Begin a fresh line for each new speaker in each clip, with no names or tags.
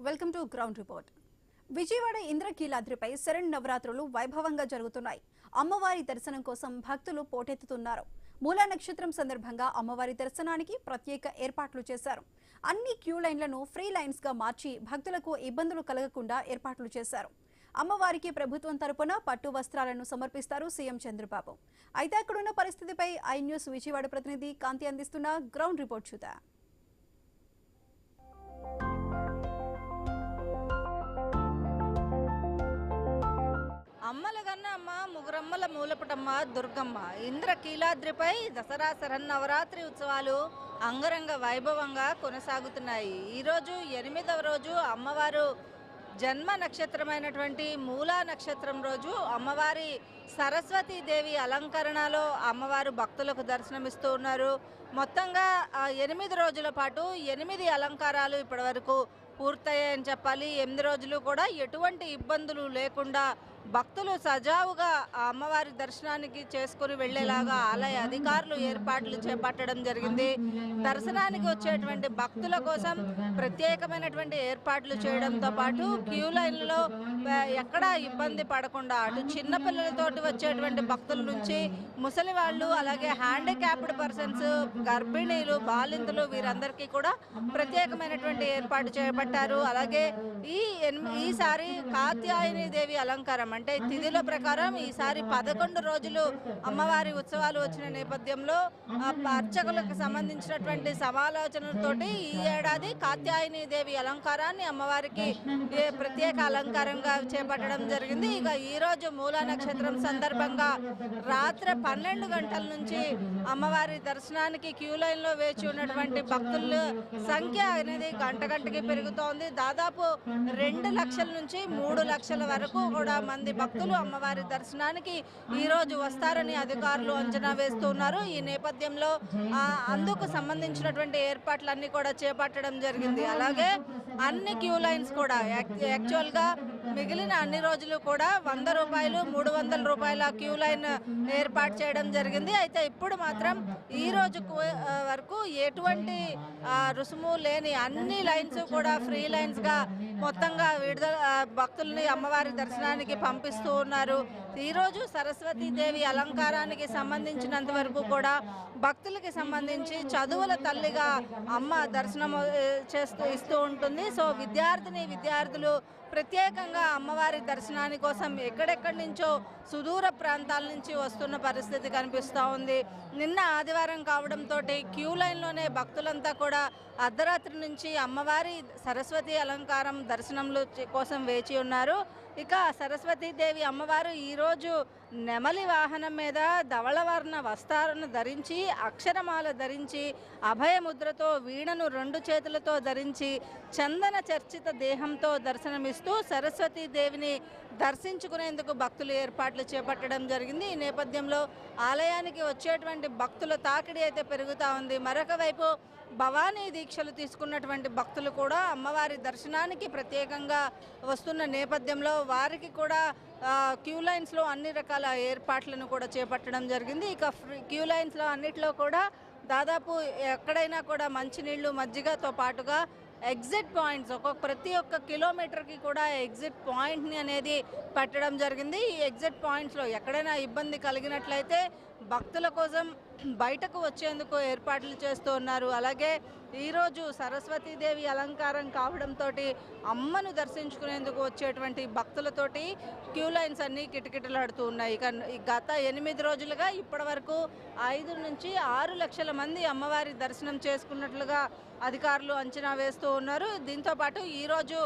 Welcome to ground report. Vijayawada ఇంద్రకీలాద్రిపై శరణ్ నవరాత్రులు వైభవంగా జరుగుతున్నాయి. అమ్మవారి దర్శనం కోసం భక్తులు పోటెత్తుతున్నారు. మూలా నక్షత్రం సందర్భంగా అమ్మవారి దర్శనానికి ప్రత్యేక ఏర్పాట్లు చేశారు. అన్ని క్యూ లైన్లను ఫ్రీ లైన్స్ గా మార్చి భక్తులకు ఇబ్బందులు కలగకుండా ఏర్పాట్లు చేశారు. అమ్మవారికి ప్రభుత్వం తరపున పట్టు వస్త్రాలను సమర్పిస్తారు సీఎం చంద్రబాబు. అయితే అక్కడున్న పరిస్థితిపై ఐ న్యూస్ విజయవాడ ప్రతినిధి కాంతి అందిస్తున్న గ్రౌండ్ రిపోర్ట్ చూద్దాం.
అమ్మల కన్నా అమ్మ ముగురమ్మల మూలపుటమ్మ దుర్గమ్మ ఇంద్రకీలాద్రిపై దసరా శరన్నవరాత్రి ఉత్సవాలు అంగరంగ వైభవంగా కొనసాగుతున్నాయి. ఈరోజు 8వ రోజు అమ్మవారు జన్మ నక్షత్రమైనటువంటి మూలా నక్షత్రం రోజు అమ్మవారి సరస్వతీదేవి అలంకరణలో అమ్మవారు భక్తులకు దర్శనమిస్తూ ఉన్నారు. మొత్తంగా 8 రోజుల పాటు 8 అలంకారాలు ఇప్పటివరకు పూర్తయ్యాయని చెప్పాలి. 8 రోజులు కూడా ఎటువంటి ఇబ్బందులు లేకుండా భక్తులు సజావుగా అమ్మవారి దర్శనానికి చేసుకుని వెళ్లేలాగా ఆలయ అధికారులు ఏర్పాట్లు చేపట్టడం జరిగింది. దర్శనానికి వచ్చేటువంటి భక్తుల కోసం ప్రత్యేకమైనటువంటి ఏర్పాట్లు చేయడంతో పాటు క్యూ లైన్లలో ఎక్కడా ఇబ్బంది పడకుండా అటు చిన్నపిల్లలతోటి వచ్చేటువంటి భక్తుల నుంచి ముసలి వాళ్ళు, అలాగే హ్యాండిక్యాప్డ్ పర్సన్స్, గర్భిణీలు, బాలింతలు వీరందరికీ కూడా ప్రత్యేకమైనటువంటి ఏర్పాటు చేపట్టారు. అలాగే ఈసారి కాత్యాయని దేవి అలంకారం అంటే తిథుల ప్రకారం ఈసారి 11 రోజులు అమ్మవారి ఉత్సవాలు వచ్చిన నేపథ్యంలో అర్చకులకు సంబంధించినటువంటి సమాలోచనలతోటి ఈ ఏడాది కాత్యాయని దేవి అలంకారాన్ని అమ్మవారికి ప్రత్యేక అలంకారంగా చేపట్టడం జరిగింది. ఇక ఈరోజు మూలా నక్షత్రం సందర్భంగా రాత్రి 12 గంటల నుంచి అమ్మవారి దర్శనానికి క్యూ లైన్లో వేచి ఉన్నటువంటి భక్తుల సంఖ్య అనేది గంటకి పెరుగుతోంది. దాదాపు 2 లక్షల నుంచి 3 లక్షల వరకు కూడా మంది భక్తులు అమ్మవారి దర్శనానికి ఈరోజు వస్తారని అధికారులు అంచనా వేస్తున్నారు. ఈ నేపథ్యంలో అందుకు సంబంధించినటువంటి ఏర్పాట్లన్నీ కూడా చేపట్టడం జరిగింది. అలాగే అన్ని క్యూ లైన్స్ కూడా యాక్చువల్గా మిగిలిన అన్ని రోజులు కూడా 100 రూపాయలు, 300 రూపాయల క్యూ లైన్ ఏర్పాటు చేయడం జరిగింది. అయితే ఇప్పుడు మాత్రం ఈ రోజు వరకు ఎటువంటి రుసుము లేని అన్ని లైన్స్ కూడా ఫ్రీ లైన్స్ గా మొత్తంగా విడుదల భక్తుల్ని అమ్మవారి దర్శనానికి పంపిస్తూ ఉన్నారు. ఈరోజు సరస్వతీదేవి అలంకారానికి సంబంధించినంత వరకు కూడా భక్తులకి సంబంధించి చదువుల తల్లిగా అమ్మ దర్శనం ఇస్తూ ఉంటుంది. సో విద్యార్థులు ప్రత్యేకంగా అమ్మవారి దర్శనాని కోసం ఎక్కడెక్కడి నుంచో సుదూర ప్రాంతాల నుంచి వస్తున్న పరిస్థితి కనిపిస్తూ ఉంది. నిన్న ఆదివారం కావడంతో క్యూ లైన్లోనే భక్తులంతా కూడా అర్ధరాత్రి నుంచి అమ్మవారి సరస్వతి అలంకారం దర్శనంలో కోసం వేచి ఉన్నారు. ఇక సరస్వతీదేవి అమ్మవారు ఈరోజు నెమలి వాహనం మీద ధవళవర్ణ వస్త్రాలను ధరించి, అక్షరమాల ధరించి, అభయముద్రతో, వీణను 2 చేతులతో ధరించి, చందన చర్చిత దేహంతో దర్శనమిస్తూ సరస్వతీదేవిని దర్శించుకునేందుకు భక్తులు ఏర్పాట్లు చేపట్టడం జరిగింది. ఈ నేపథ్యంలో ఆలయానికి వచ్చేటువంటి భక్తుల తాకిడి అయితే పెరుగుతూ ఉంది. మరొక వైపు భవానీ దీక్షలు తీసుకున్నటువంటి భక్తులు కూడా అమ్మవారి దర్శనానికి ప్రత్యేకంగా వస్తున్న నేపథ్యంలో వారికి కూడా క్యూ లైన్స్లో అన్ని రకాల ఏర్పాట్లను కూడా చేపట్టడం జరిగింది. ఇక క్యూ లైన్స్లో అన్నిట్లో కూడా దాదాపు ఎక్కడైనా కూడా మంచినీళ్ళు, మజ్జిగతో పాటుగా ఎగ్జిట్ పాయింట్స్ ప్రతి ఒక్క కిలోమీటర్కి కూడా ఎగ్జిట్ పాయింట్ని అనేది పెట్టడం జరిగింది. ఈ ఎగ్జిట్ పాయింట్స్లో ఎక్కడైనా ఇబ్బంది కలిగినట్లయితే భక్తుల కోసం బయటకు వచ్చేందుకు ఏర్పాట్లు చేస్తూ ఉన్నారు. అలాగే ఈరోజు సరస్వతీదేవి అలంకారం కావడంతో అమ్మను దర్శించుకునేందుకు వచ్చేటువంటి భక్తులతోటి క్యూ లైన్స్ అన్నీ కిటకిటలాడుతూ ఉన్నాయి. ఇక గత 8 రోజులుగా ఇప్పటి వరకు 5 నుంచి 6 లక్షల మంది అమ్మవారి దర్శనం చేసుకున్నట్లుగా అధికారులు అంచనా వేస్తూ ఉన్నారు. దీంతోపాటు ఈరోజు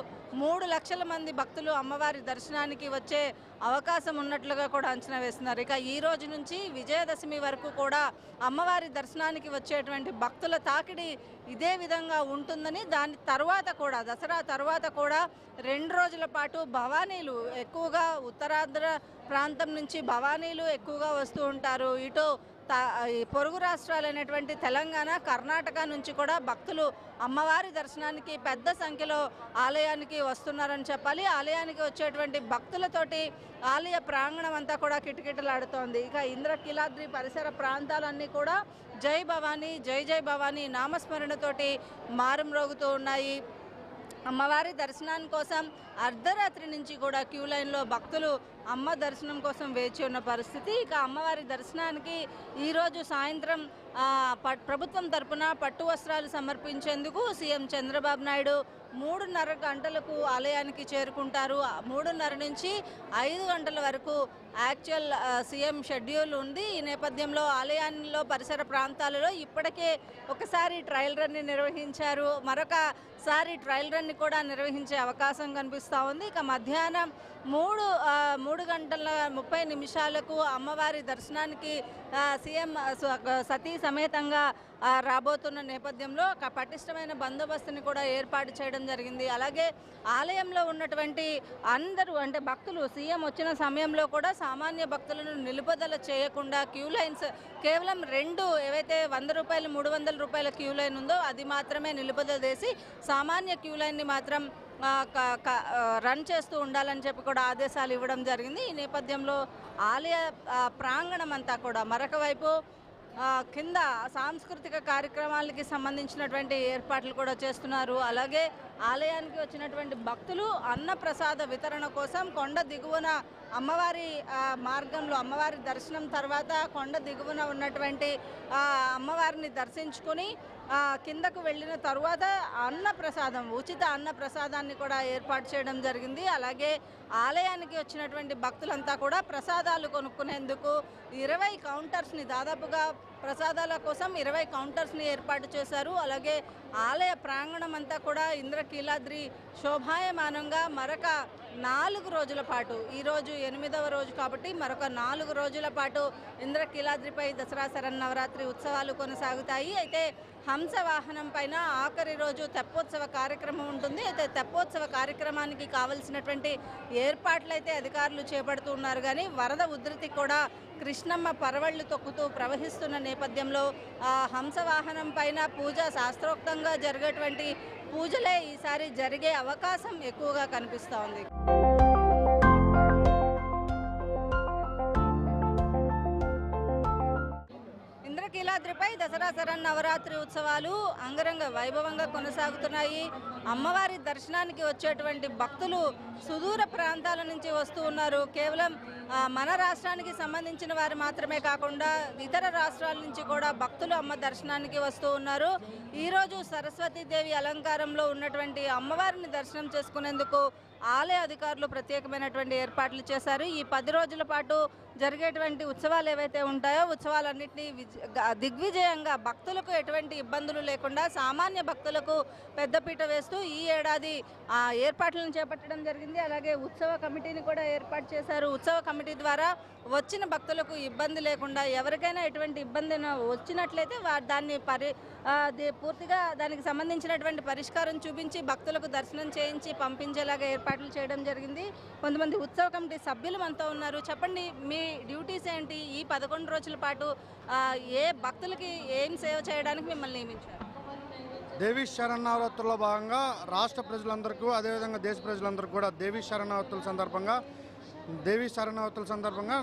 3 లక్షల మంది భక్తులు అమ్మవారి దర్శనానికి వచ్చే అవకాశం ఉన్నట్లుగా కూడా అంచనా వేస్తున్నారు. ఇక ఈ రోజు నుంచి విజయదశమి వరకు కూడా అమ్మవారి దర్శనానికి వచ్చేటువంటి భక్తుల తాకిడి ఇదే విధంగా ఉంటుందని, దాని తర్వాత కూడా దసరా తర్వాత కూడా 2 రోజుల పాటు భవానీలు ఎక్కువగా ఉత్తరాంధ్ర ప్రాంతం నుంచి భవానీలు ఎక్కువగా వస్తూ ఉంటారు. ఇటు పొరుగు రాష్ట్రాలైనటువంటి తెలంగాణ, కర్ణాటక నుంచి కూడా భక్తులు అమ్మవారి దర్శనానికి పెద్ద సంఖ్యలో ఆలయానికి వస్తున్నారని చెప్పాలి. ఆలయానికి వచ్చేటువంటి భక్తులతోటి ఆలయ ప్రాంగణం అంతా కూడా కిటకిటలాడుతోంది. ఇక ఇంద్రకీలాద్రి పరిసర ప్రాంతాలన్నీ కూడా జై భవానీ, జై జై భవానీ నామస్మరణతోటి మారుమ్రోగుతూ ఉన్నాయి. అమ్మవారి దర్శనాని కోసం అర్ధరాత్రి నుంచి కూడా క్యూ లైన్లో భక్తులు అమ్మ దర్శనం కోసం వేచి ఉన్న పరిస్థితి. ఇక అమ్మవారి దర్శనానికి ఈరోజు సాయంత్రం ప్రభుత్వం తరపున పట్టు వస్త్రాలు సమర్పించేందుకు సీఎం చంద్రబాబు నాయుడు 3:30 గంటలకు ఆలయానికి చేరుకుంటారు. 3:30 నుంచి 5 గంటల వరకు యాక్చువల్ సీఎం షెడ్యూల్ ఉంది. ఈ నేపథ్యంలో ఆలయాల్లో పరిసర ప్రాంతాలలో ఇప్పటికే ఒకసారి ట్రయల్ రన్ని నిర్వహించారు, మరొకసారి ట్రయల్ రన్ని కూడా నిర్వహించే అవకాశం కనిపిస్తూ ఉంది. ఇక మధ్యాహ్నం 3:30 అమ్మవారి దర్శనానికి సీఎం సతీ సమేతంగా రాబోతున్న నేపథ్యంలో పటిష్టమైన బందోబస్తుని కూడా ఏర్పాటు చేయడం జరిగింది. అలాగే ఆలయంలో ఉన్నటువంటి అందరూ అంటే భక్తులు సీఎం వచ్చిన సమయంలో కూడా సామాన్య భక్తులను నిలుపుదల చేయకుండా క్యూ లైన్స్ కేవలం 2 ఏవైతే 100 రూపాయలు 300 రూపాయల క్యూ లైన్ ఉందో అది మాత్రమే నిలుపుదల చేసి సామాన్య క్యూ లైన్ని మాత్రం రన్ చేస్తూ ఉండాలని చెప్పి కూడా ఆదేశాలు ఇవ్వడం జరిగింది. ఈ నేపథ్యంలో ఆలయ ప్రాంగణం అంతా కూడా మరొక వైపు కింద సాంస్కృతిక కార్యక్రమాలకి సంబంధించినటువంటి ఏర్పాట్లు కూడా చేస్తున్నారు. అలాగే ఆలయానికి వచ్చినటువంటి భక్తులు అన్నప్రసాద వితరణ కోసం కొండ దిగువన అమ్మవారి మార్గంలో అమ్మవారి దర్శనం తర్వాత కొండ దిగువన ఉన్నటువంటి అమ్మవారిని దర్శించుకొని కిందకు వెళ్ళిన తరువాత అన్నప్రసాదం ఉచిత అన్నప్రసాదాన్ని కూడా ఏర్పాటు చేయడం జరిగింది. అలాగే ఆలయానికి వచ్చినటువంటి భక్తులంతా కూడా ప్రసాదాలు కొనుక్కునేందుకు 20 కౌంటర్స్ని దాదాపుగా ప్రసాదాల కోసం 20 కౌంటర్స్ని ఏర్పాటు చేశారు. అలాగే ఆలయ ప్రాంగణం అంతా కూడా ఇంద్రకీలాద్రి శోభాయమానంగా మరొక 4 రోజుల పాటు, ఈరోజు 8వ రోజు కాబట్టి మరొక 4 రోజుల పాటు ఇంద్రకీలాద్రిపై దసరా శరన్నవరాత్రి ఉత్సవాలు కొనసాగుతాయి. అయితే హంస వాహనం పైన ఆఖరి రోజు తెప్పోత్సవ కార్యక్రమం ఉంటుంది. అయితే తెప్పోత్సవ కార్యక్రమానికి కావలసినటువంటి ఏర్పాట్లు అయితే అధికారులు చేపడుతూ ఉన్నారు. కానీ వరద ఉధృతి కూడా కృష్ణమ్మ పరవళ్లు తొక్కుతూ ప్రవహిస్తున్న నేపథ్యంలో హంస వాహనం పైన పూజ శాస్త్రోక్తంగా జరిగేటువంటి పూజలే ఈసారి జరిగే అవకాశం ఎక్కువగా కనిపిస్తూ ఉంది. ఇంద్రకీలాద్రిపై దసరా శరన్నవరాత్రి ఉత్సవాలు అంగరంగ వైభవంగా కొనసాగుతున్నాయి. అమ్మవారి దర్శనానికి వచ్చేటువంటి భక్తులు సుదూర ప్రాంతాల నుంచి వస్తూ ఉన్నారు. కేవలం మన రాష్ట్రానికి సంబంధించిన వారు మాత్రమే కాకుండా ఇతర రాష్ట్రాల నుంచి కూడా భక్తులు అమ్మ దర్శనానికి వస్తూ ఉన్నారు. ఈరోజు సరస్వతీదేవి అలంకారంలో ఉన్నటువంటి అమ్మవారిని దర్శనం చేసుకునేందుకు ఆలయ అధికారులు ప్రత్యేకమైనటువంటి ఏర్పాట్లు చేశారు. ఈ 10 రోజుల పాటు జరిగేటువంటి ఉత్సవాలు ఏవైతే ఉంటాయో ఉత్సవాలన్నింటినీ దిగ్విజయంగా భక్తులకు ఎటువంటి ఇబ్బందులు లేకుండా సామాన్య భక్తులకు పెద్దపీట వేస్తూ ఈ ఏడాది ఏర్పాట్లను చేపట్టడం జరిగింది. అలాగే ఉత్సవ కమిటీని కూడా ఏర్పాటు చేశారు. ఉత్సవ కమిటీ ద్వారా వచ్చిన భక్తులకు ఇబ్బంది లేకుండా ఎవరికైనా ఎటువంటి ఇబ్బంది వచ్చినట్లయితే దాన్ని పూర్తిగా దానికి సంబంధించినటువంటి పరిష్కారం చూపించి భక్తులకు దర్శనం చేయించి పంపించేలాగా ఏర్పాట్లు చేయడం జరిగింది. కొంతమంది ఉత్సవ కమిటీ సభ్యులు మనతో ఉన్నారు. చెప్పండి, మీ డ్యూటీస్ ఏంటి? ఈ 11 రోజుల పాటు ఏ భక్తులకి ఏం సేవ చేయడానికి మిమ్మల్ని నియమించారు?
దేవీ శరన్నవరాత్రుల్లో భాగంగా రాష్ట్ర ప్రజలందరికీ అదేవిధంగా దేశ ప్రజలందరికీ కూడా దేవీ శరన్నవరాత్రుల సందర్భంగా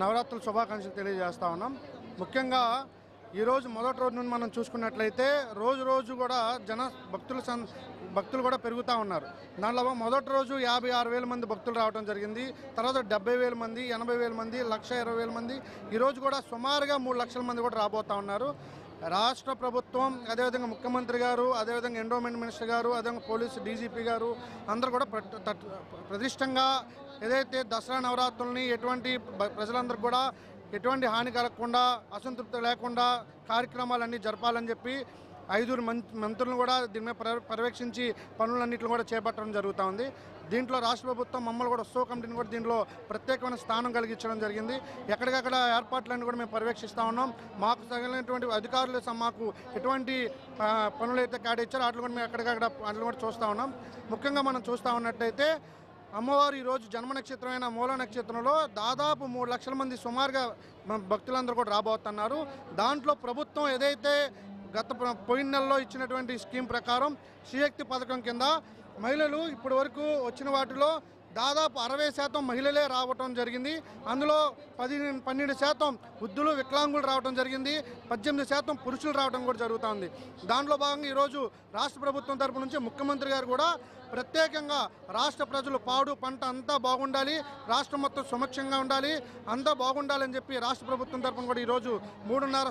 నవరాత్రుల శుభాకాంక్షలు తెలియజేస్తా ఉన్నాం. ముఖ్యంగా ఈరోజు మొదటి రోజు నుండి మనం చూసుకున్నట్లయితే రోజు కూడా భక్తులు కూడా పెరుగుతూ ఉన్నారు. దాంట్లో మొదటి రోజు 56,000 మంది భక్తులు రావడం జరిగింది. తర్వాత 70,000 మంది, 80,000 మంది, 1,20,000 మంది, ఈరోజు కూడా సుమారుగా 3 లక్షల మంది కూడా రాబోతూ ఉన్నారు. రాష్ట్ర ప్రభుత్వం, అదేవిధంగా ముఖ్యమంత్రి గారు, అదేవిధంగా ఎండోమెంట్ మినిస్టర్ గారు, అదేవిధంగా పోలీసు డీజీపీ గారు అందరూ కూడా ప్రతిష్టంగా ఏదైతే దసరా నవరాత్రుల్ని ప్రజలందరూ కూడా ఎటువంటి హాని కలగకుండా, అసంతృప్తి లేకుండా కార్యక్రమాలన్నీ జరపాలని చెప్పి 5 మంత్రులను కూడా దీని మీద పర్యవేక్షించి పనులన్నింటిని కూడా చేపట్టడం జరుగుతూ ఉంది. దీంట్లో రాష్ట్ర ప్రభుత్వం మమ్మల్ని కూడా ఉత్సవ కమిటీని కూడా దీంట్లో ప్రత్యేకమైన స్థానం కలిగించడం జరిగింది. ఎక్కడికక్కడ ఏర్పాట్లన్నీ కూడా మేము పర్యవేక్షిస్తూ ఉన్నాం. మాకు తగినటువంటి అధికారులు మాకు ఎటువంటి పనులు అయితే కేటాయించారో వాటిని కూడా మేము ఎక్కడికక్కడ వాటిని కూడా చూస్తూ ఉన్నాం. ముఖ్యంగా మనం చూస్తూ ఉన్నట్టయితే అమ్మవారు ఈరోజు జన్మ నక్షత్రమైన మూల నక్షత్రంలో దాదాపు 3 లక్షల మంది సుమారుగా భక్తులందరూ కూడా రాబోతున్నారు. దాంట్లో ప్రభుత్వం ఏదైతే పోయిన నెలలో ఇచ్చినటువంటి స్కీమ్ ప్రకారం శ్రీశక్తి పథకం కింద మహిళలు ఇప్పటి వరకు వచ్చిన వాటిలో దాదాపు 60% మహిళలే రావటం జరిగింది. అందులో 12% వృద్ధులు వికలాంగులు రావడం జరిగింది. 18% పురుషులు రావడం కూడా జరుగుతుంది. దాంట్లో భాగంగా ఈరోజు రాష్ట్ర ప్రభుత్వం తరపు నుంచి ముఖ్యమంత్రి గారు కూడా ప్రత్యేకంగా రాష్ట్ర ప్రజలు పాడు పంట అంతా బాగుండాలి, రాష్ట్రం మొత్తం సుమక్షంగా ఉండాలి, అంతా బాగుండాలని చెప్పి రాష్ట్ర ప్రభుత్వం తరపున కూడా ఈరోజు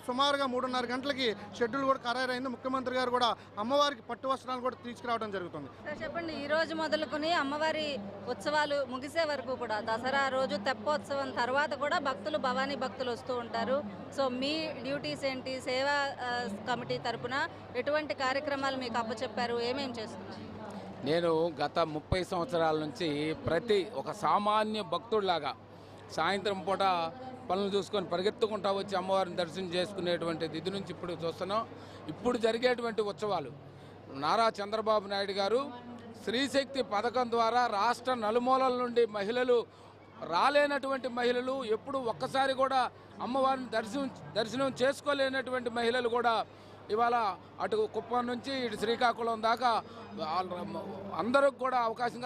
సుమారుగా 3:30 గంటలకి షెడ్యూల్ కూడా ఖరారైంది. ముఖ్యమంత్రి గారు కూడా అమ్మవారికి పట్టు వస్త్రాలు కూడా తీసుకురావడం జరుగుతుంది.
చెప్పండి, ఈ రోజు మొదలుకొని అమ్మవారి ఉత్సవాలు ముగిసే వరకు కూడా దసరా రోజు తెప్పోత్సవం తర్వాత కూడా భక్తులు భవానీ భక్తులు వస్తూ ఉంటారు. సో మీ డ్యూటీస్ ఏంటి? సేవా కమిటీ తరపున ఎటువంటి కార్యక్రమాలు మీకు అప్పచెప్పారు? ఏమేమి చేస్తున్నారు?
నేను గత 30 సంవత్సరాల నుంచి ప్రతి ఒక సామాన్య భక్తుడిలాగా సాయంత్రం పూట పనులు చూసుకొని పరిగెత్తుకుంటా వచ్చి అమ్మవారిని దర్శనం చేసుకునేటువంటి ఇది నుంచి ఇప్పుడు చూస్తున్నాం. ఇప్పుడు జరిగేటువంటి ఉత్సవాలు నారా చంద్రబాబు నాయుడు గారు స్త్రీశక్తి పథకం ద్వారా రాష్ట్ర నలుమూలల నుండి మహిళలు రాలేనటువంటి మహిళలు ఎప్పుడు ఒక్కసారి కూడా అమ్మవారిని దర్శనం చేసుకోలేనటువంటి మహిళలు కూడా ఇవాళ అటు కుప్పం నుంచి ఇటు శ్రీకాకుళం దాకా అందరికి కూడా అవకాశం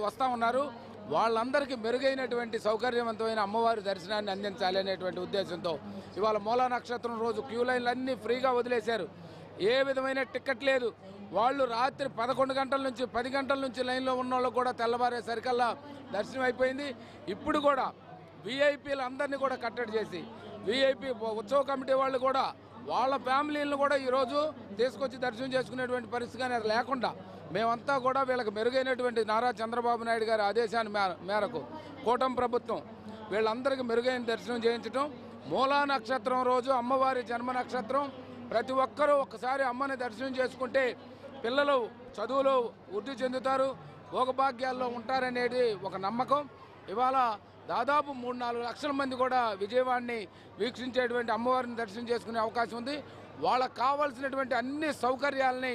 వస్తూ ఉన్నారు. వాళ్ళందరికీ మెరుగైనటువంటి సౌకర్యవంతమైన అమ్మవారి దర్శనాన్ని అందించాలి అనేటువంటి ఉద్దేశంతో ఇవాళ మూలా నక్షత్రం రోజు క్యూ లైన్లు అన్నీ ఫ్రీగా వదిలేశారు. ఏ విధమైన టికెట్ లేదు. వాళ్ళు రాత్రి 11 గంటల నుంచి 10 గంటల నుంచి లైన్లో ఉన్న వాళ్ళు కూడా తెల్లవారేసరికల్లా దర్శనం అయిపోయింది. ఇప్పుడు కూడా వీఐపీలు అందరినీ కూడా కట్టడి చేసి వీఐపీ ఉత్సవ కమిటీ వాళ్ళు కూడా వాళ్ళ ఫ్యామిలీలను కూడా ఈరోజు తీసుకొచ్చి దర్శనం చేసుకునేటువంటి పరిస్థితి కానీ అది లేకుండా మేమంతా కూడా వీళ్ళకి మెరుగైనటువంటి నారా చంద్రబాబు నాయుడు గారి ఆదేశాన్ని మేరకు కూటమి ప్రభుత్వం వీళ్ళందరికీ మెరుగైన దర్శనం చేయించడం. మూలా నక్షత్రం రోజు అమ్మవారి జన్మ నక్షత్రం. ప్రతి ఒక్కరూ ఒక్కసారి అమ్మని దర్శనం చేసుకుంటే పిల్లలు చదువులో వృద్ధి చెందుతారు, భోగభాగ్యాల్లో ఉంటారనేది ఒక నమ్మకం. ఇవాళ దాదాపు 3-4 లక్షల మంది కూడా విజయవాడని వీక్షించేటువంటి అమ్మవారిని దర్శనం చేసుకునే అవకాశం ఉంది. వాళ్ళకు కావాల్సినటువంటి అన్ని సౌకర్యాలని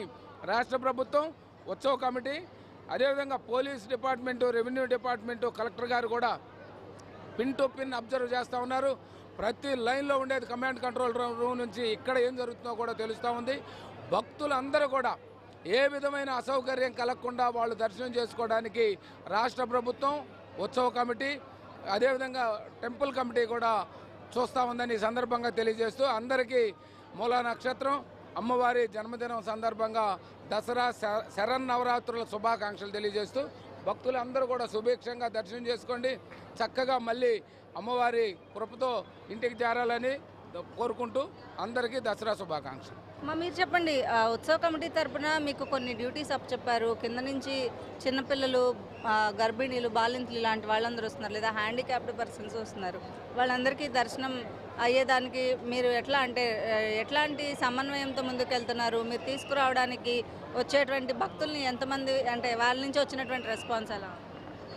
రాష్ట్ర ప్రభుత్వం, ఉత్సవ కమిటీ, అదేవిధంగా police department, revenue department, collector గారు కూడా పిన్ టు పిన్ అబ్జర్వ్ చేస్తూ ఉన్నారు. ప్రతి లైన్లో ఉండేది కమాండ్ కంట్రోల్ రూమ్ నుంచి ఇక్కడ ఏం జరుగుతుందో కూడా తెలుస్తూ ఉంది. భక్తులందరూ కూడా ఏ విధమైన అసౌకర్యం కలగకుండా వాళ్ళు దర్శనం చేసుకోవడానికి రాష్ట్ర ప్రభుత్వం, ఉత్సవ కమిటీ, అదేవిధంగా టెంపుల్ కమిటీ కూడా చూస్తూ ఉందని ఈ సందర్భంగా తెలియజేస్తూ అందరికీ మూలా నక్షత్రం అమ్మవారి జన్మదినం సందర్భంగా దసరా శరన్నవరాత్రుల శుభాకాంక్షలు తెలియజేస్తూ భక్తులు అందరూ కూడా సుభిక్షంగా దర్శనం చేసుకోండి, చక్కగా మళ్ళీ అమ్మవారి కృపతో ఇంటికి చేరాలని కోరుకుంటూ అందరికీ దసరా శుభాకాంక్షలు.
మీరు చెప్పండి, ఉత్సవ కమిటీ తరపున మీకు కొన్ని డ్యూటీస్ చెప్పారు. కింద నుంచి చిన్నపిల్లలు, గర్భిణీలు, బాలింతలు ఇలాంటి వాళ్ళందరూ వస్తున్నారు, లేదా హ్యాండిక్యాప్డ్ పర్సన్స్ వస్తున్నారు. వాళ్ళందరికీ దర్శనం అయ్యేదానికి మీరు ఎట్లాంటి సమన్వయంతో ముందుకెళ్తున్నారు? మీరు తీసుకురావడానికి వచ్చేటువంటి భక్తుల్ని ఎంతమంది, అంటే వాళ్ళ నుంచి వచ్చినటువంటి రెస్పాన్స్ ఎలా?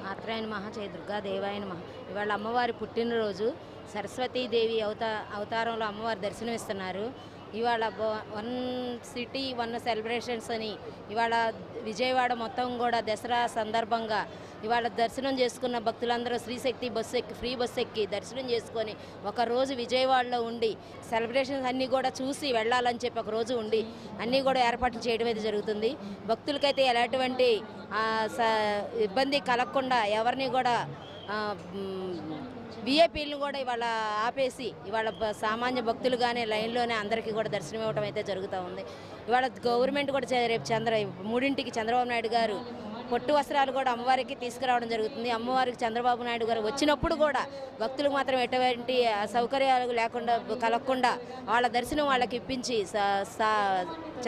మాత్రాయన మహా జయ దుర్గా దేవాయన మహా. ఇవాళ అమ్మవారి పుట్టినరోజు, సరస్వతీదేవి అవతారంలో అమ్మవారి దర్శనం ఇస్తున్నారు. ఇవాళ 1 సిటీ 1 సెలబ్రేషన్స్ అని ఇవాళ విజయవాడ మొత్తం కూడా దసరా సందర్భంగా ఇవాళ దర్శనం చేసుకున్న భక్తులందరూ శ్రీశక్తి ఫ్రీ బస్సు ఎక్కి దర్శనం చేసుకొని ఒకరోజు విజయవాడలో ఉండి సెలబ్రేషన్స్ అన్నీ కూడా చూసి వెళ్ళాలని చెప్పి ఒకరోజు ఉండి అన్నీ కూడా ఏర్పాట్లు చేయడం అయితే జరుగుతుంది. భక్తులకైతే ఎలాంటి ఇబ్బంది కలగకుండా ఎవరిని కూడా విఐపీలను కూడా ఇవాళ ఆపేసి ఇవాళ సామాన్య భక్తులుగానే లైన్లోనే అందరికీ కూడా దర్శనం ఇవ్వడం అయితే జరుగుతూ ఉంది. ఇవాళ గవర్నమెంట్ కూడా రేపు 3ంటికి చంద్రబాబు నాయుడు గారు పొట్టు వస్త్రాలు కూడా అమ్మవారికి తీసుకురావడం జరుగుతుంది. అమ్మవారికి చంద్రబాబు నాయుడు గారు వచ్చినప్పుడు కూడా భక్తులకు మాత్రం ఎటువంటి సౌకర్యాలు లేకుండా కలగకుండా వాళ్ళ దర్శనం వాళ్ళకి ఇప్పించి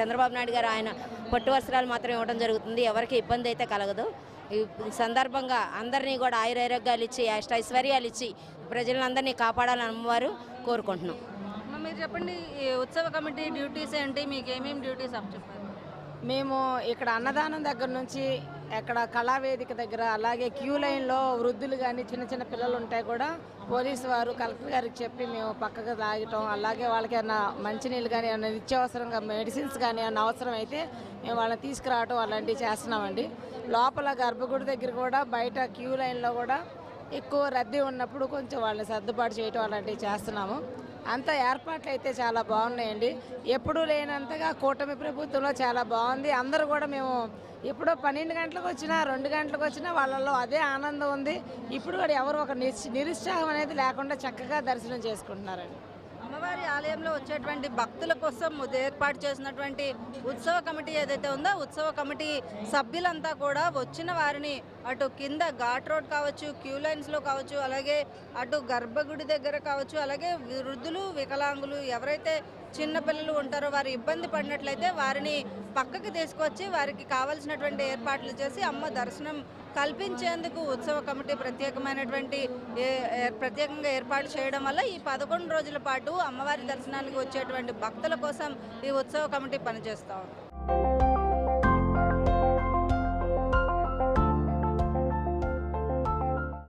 చంద్రబాబు నాయుడు గారు ఆయన పొట్టు వస్త్రాలు మాత్రం ఇవ్వడం జరుగుతుంది. ఎవరికి ఇబ్బంది అయితే కలగదు. ఈ సందర్భంగా అందరినీ కూడా ఆయురారోగ్యాలు ఇచ్చి అష్టైశ్వర్యాలు ఇచ్చి ప్రజలందరినీ కాపాడాలని అమ్మవారు కోరుకుంటున్నాం.
మీరు చెప్పండి, ఈ ఉత్సవ కమిటీ డ్యూటీస్ ఏంటి? మీకు ఏమేమి డ్యూటీస్ చెప్పారు?
మేము ఇక్కడ అన్నదానం దగ్గర నుంచి అక్కడ కళావేదిక దగ్గర, అలాగే క్యూ లైన్లో వృద్ధులు కానీ చిన్న చిన్న పిల్లలు ఉంటాయి కూడా పోలీసు వారు కలెక్టర్ గారికి చెప్పి మేము పక్కగా తాగటం, అలాగే వాళ్ళకి ఏమన్నా మంచినీళ్ళు కానీ ఏమన్నా నిత్యావసరంగా మెడిసిన్స్ కానీ ఏమన్నా అవసరం అయితే మేము వాళ్ళని తీసుకురావటం అలాంటివి చేస్తున్నామండి. లోపల గర్భగుడి దగ్గర కూడా బయట క్యూ లైన్లో కూడా ఎక్కువ రద్దీ ఉన్నప్పుడు కొంచెం వాళ్ళని సర్దుబాటు చేయటం అలాంటివి చేస్తున్నాము. అంత ఏర్పాట్లు అయితే చాలా బాగున్నాయండి. ఎప్పుడూ లేనంతగా కూటమి ప్రభుత్వంలో చాలా బాగుంది. అందరూ కూడా మేము ఎప్పుడో 12 గంటలకు వచ్చినా 2 గంటలకు వచ్చినా వాళ్ళల్లో అదే ఆనందం ఉంది. ఇప్పుడు కూడా ఎవరు ఒక నిరుత్సాహం అనేది లేకుండా చక్కగా దర్శనం చేసుకుంటున్నారండి.
అమ్మవారి ఆలయంలో వచ్చేటువంటి భక్తుల కోసం ఏర్పాటు చేసినటువంటి ఉత్సవ కమిటీ ఏదైతే ఉందో ఉత్సవ కమిటీ సభ్యులంతా కూడా వచ్చిన వారిని అటు కింద ఘాట్ రోడ్ కావచ్చు, క్యూ లైన్స్లో కావచ్చు, అలాగే అటు గర్భగుడి దగ్గర కావచ్చు, అలాగే వృద్ధులు, వికలాంగులు ఎవరైతే చిన్నపిల్లలు ఉంటారో వారు ఇబ్బంది పడినట్లయితే వారిని పక్కకి తీసుకొచ్చి వారికి కావాల్సినటువంటి ఏర్పాట్లు చేసి అమ్మ దర్శనం కల్పించేందుకు ఉత్సవ కమిటీ ప్రత్యేకంగా ఏర్పాటు చేయడం వల్ల ఈ 11 రోజుల పాటు అమ్మవారి దర్శనానికి వచ్చేటువంటి భక్తుల కోసం ఈ ఉత్సవ కమిటీ పనిచేస్తూ ఉంది.